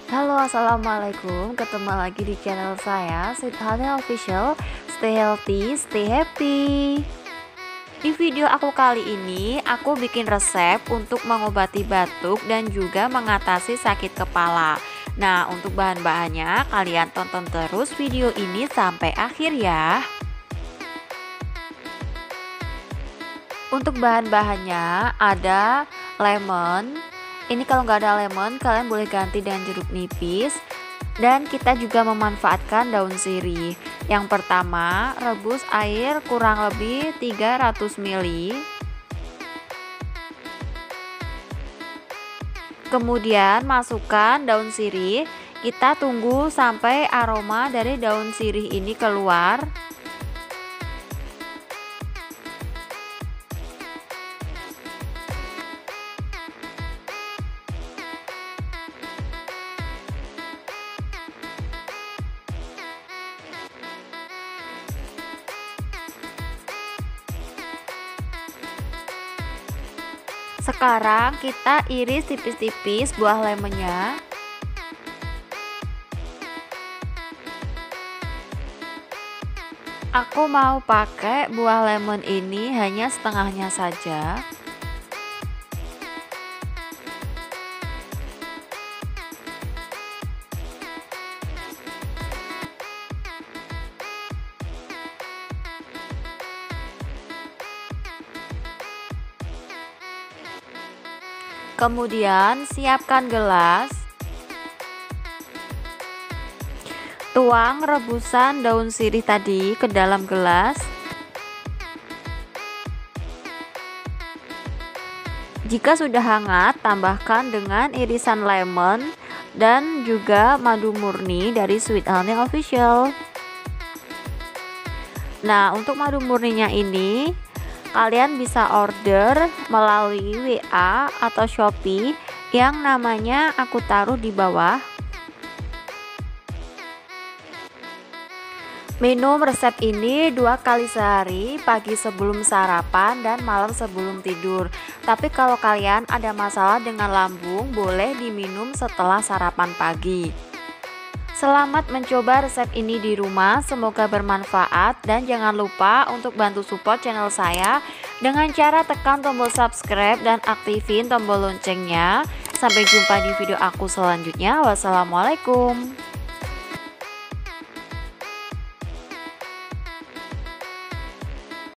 Halo, assalamualaikum. Ketemu lagi di channel saya, Sweet Honey Official. Stay healthy, stay happy. Di video aku kali ini, aku bikin resep untuk mengobati batuk dan juga mengatasi sakit kepala. Nah, untuk bahan-bahannya, kalian tonton terus video ini sampai akhir ya. Untuk bahan-bahannya ada lemon. Ini kalau nggak ada lemon, kalian boleh ganti dengan jeruk nipis. Dan kita juga memanfaatkan daun sirih. Yang pertama, rebus air kurang lebih 300 ml. Kemudian masukkan daun sirih. Kita tunggu sampai aroma dari daun sirih ini keluar. Sekarang kita iris tipis-tipis buah lemonnya. Aku mau pakai buah lemon ini hanya setengahnya saja. Kemudian siapkan gelas. Tuang rebusan daun sirih tadi ke dalam gelas. Jika sudah hangat, tambahkan dengan irisan lemon dan juga madu murni dari Sweet Honey Official. Nah, untuk madu murninya ini kalian bisa order melalui WA atau Shopee yang namanya aku taruh di bawah. Minum resep ini 2 kali sehari, pagi sebelum sarapan dan malam sebelum tidur. Tapi kalau kalian ada masalah dengan lambung, boleh diminum setelah sarapan pagi. Selamat mencoba resep ini di rumah, semoga bermanfaat dan jangan lupa untuk bantu support channel saya dengan cara tekan tombol subscribe dan aktifin tombol loncengnya. Sampai jumpa di video aku selanjutnya. Wassalamualaikum.